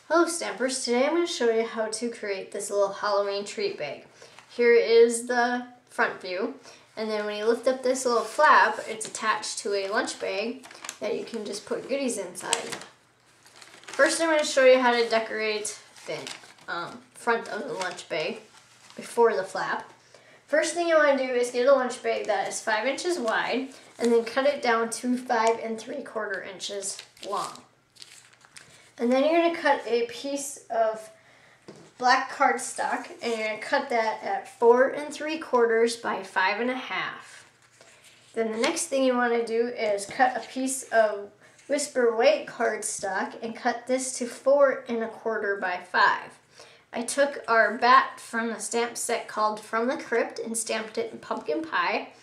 Hello Stampers, today I'm going to show you how to create this little Halloween treat bag. Here is the front view, and then when you lift up this little flap, it's attached to a lunch bag that you can just put goodies inside. First I'm going to show you how to decorate the front of the lunch bag before the flap. First thing you want to do is get a lunch bag that is 5 inches wide, and then cut it down to 5 3/4 inches long. And then you're going to cut a piece of black cardstock, and you're going to cut that at 4 3/4 by 5 1/2. Then the next thing you want to do is cut a piece of whisper white cardstock and cut this to 4 1/4 by 5. I took our bat from a stamp set called From the Crypt and stamped it in pumpkin pie.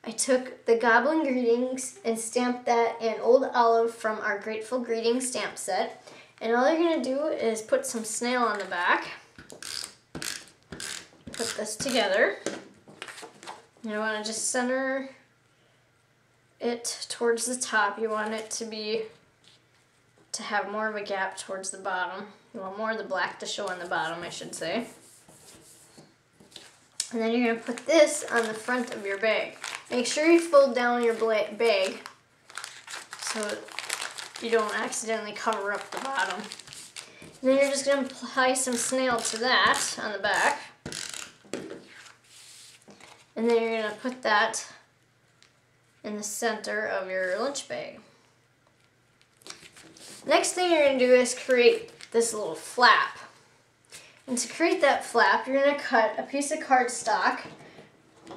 I took the Goblin Greetings and stamped that in Old Olive from our Grateful Greetings stamp set. And all you're going to do is put some snail on the back. Put this together. You want to just center it towards the top. You want it to have more of a gap towards the bottom. You want more of the black to show on the bottom, I should say. And then you're going to put this on the front of your bag. Make sure you fold down your bag so you don't accidentally cover up the bottom. And then you're just going to apply some snail to that on the back. And then you're going to put that in the center of your lunch bag. Next thing you're going to do is create this little flap. And to create that flap, you're going to cut a piece of cardstock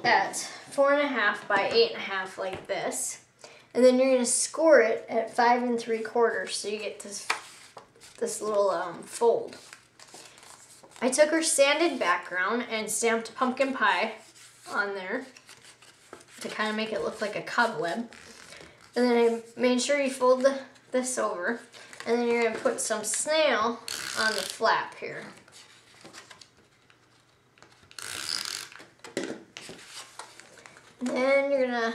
at 4 1/2 by 8 1/2 like this. And then you're going to score it at 5 3/4 so you get this little fold. I took our sanded background and stamped pumpkin pie on there to kind of make it look like a cobweb. And then I made sure you fold this over. And then you're going to put some snail on the flap here. And then you're going to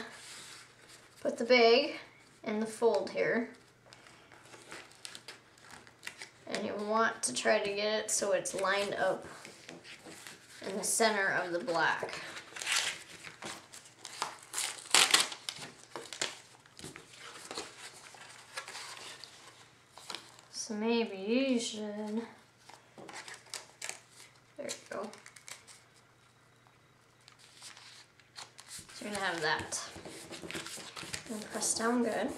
put the bag in the fold here. And you want to try to get it so it's lined up in the center of the black. So maybe you should, there you go. So you're gonna have that. And press down good.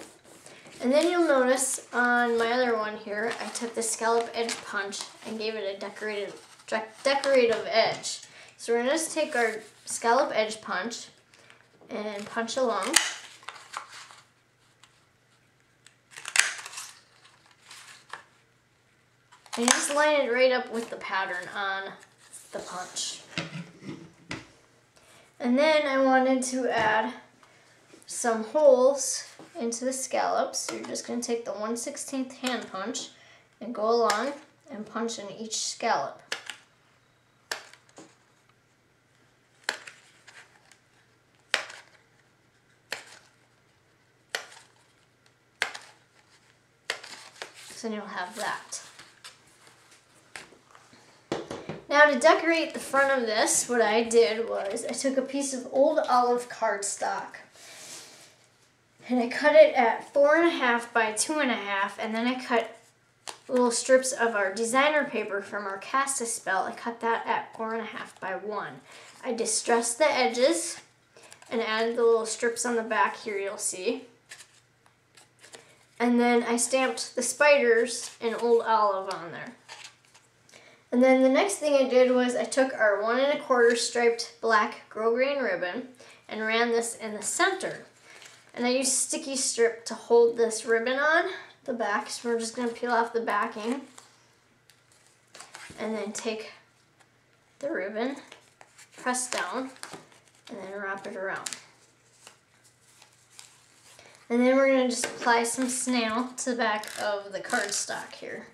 And then you'll notice on my other one here, I took the scallop edge punch and gave it a decorative edge. So we're gonna just take our scallop edge punch and punch along. And you just line it right up with the pattern on the punch. And then I wanted to add some holes into the scallops. So you're just going to take the 1/16 hand punch and go along and punch in each scallop. So then you'll have that. Now to decorate the front of this, what I did was I took a piece of Old Olive cardstock and I cut it at 4 1/2 by 2 1/2, and then I cut little strips of our designer paper from our Cast-A-Spell. I cut that at 4 1/2 by 1. I distressed the edges and added the little strips on the back here you'll see. And then I stamped the spiders in Old Olive on there. And then the next thing I did was I took our 1 1/4 striped black grosgrain ribbon and ran this in the center. And I used sticky strip to hold this ribbon on the back, so we're just going to peel off the backing. And then take the ribbon, press down, and then wrap it around. And then we're going to just apply some snail to the back of the cardstock here.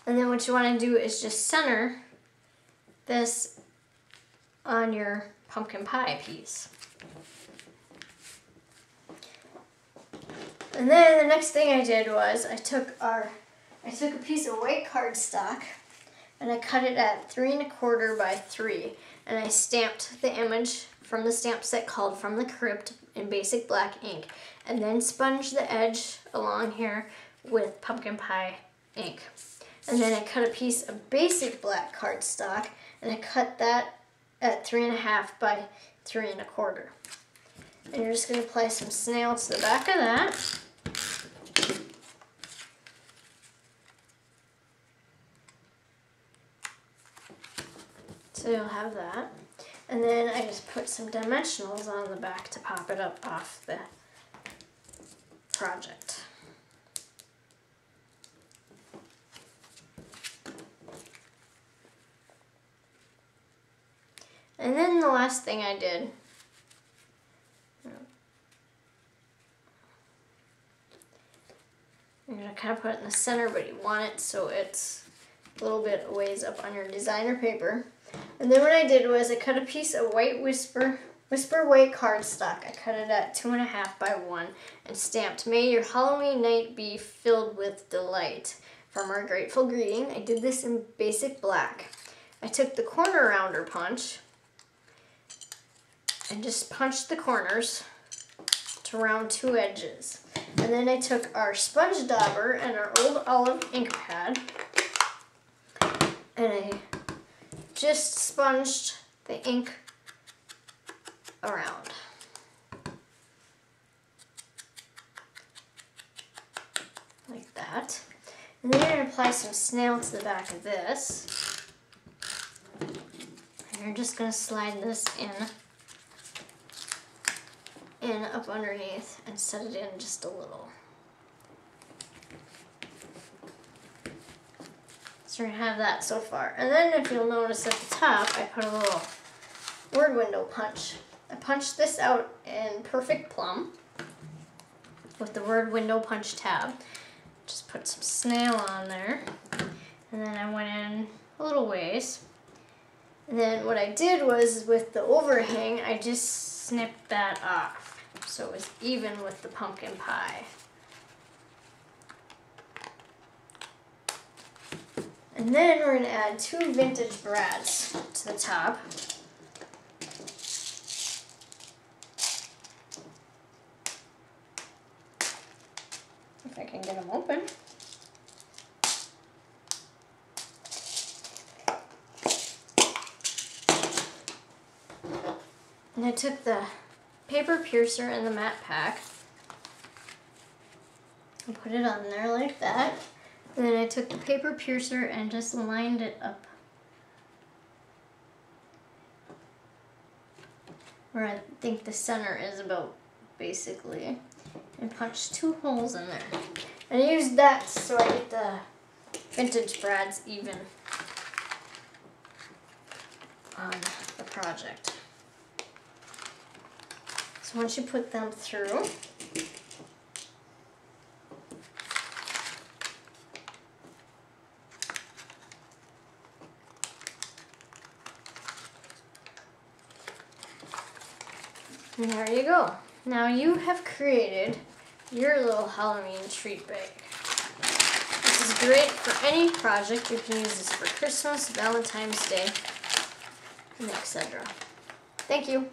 And then what you want to do is just center this on your pumpkin pie piece. And then the next thing I did was I took a piece of white cardstock and I cut it at 3 1/4 by 3, and I stamped the image from the stamp set called From the Crypt in basic black ink, and then sponged the edge along here with pumpkin pie ink. And then I cut a piece of basic black cardstock and I cut that at 3 1/2 by 3 1/4. And you're just going to apply some snail to the back of that. So you'll have that. And then I just put some dimensionals on the back to pop it up off the project. And then the last thing I did, you're going to kind of put it in the center, but you want it so it's a little bit a ways up on your designer paper. And then what I did was I cut a piece of white Whisper white cardstock. I cut it at 2 1/2 by 1 and stamped, "May your Halloween night be filled with delight," from our grateful greeting. I did this in basic black. I took the corner rounder punch and just punched the corners to round 2 edges. And then I took our sponge dauber and our old olive ink pad and I just sponged the ink around. Like that. And then you're going to apply some snail to the back of this. And you're just going to slide this in up underneath and set it in just a little. So we're going to have that so far. And then if you'll notice at the top, I put a little word window punch. I punched this out in perfect plum with the word window punch tab. Just put some snail on there. And then I went in a little ways. And then what I did was with the overhang, I just snipped that off so it was even with the pumpkin pie. And then we're going to add 2 vintage brads to the top. If I can get them open. And I took the paper piercer and the matte pack and put it on there like that. And then I took the paper piercer and just lined it up where I think the center is about, basically, and punched 2 holes in there. And I used that so I get the vintage brads even on the project. So once you put them through, and there you go. Now you have created your little Halloween treat bag. This is great for any project. You can use this for Christmas, Valentine's Day, and etc. Thank you.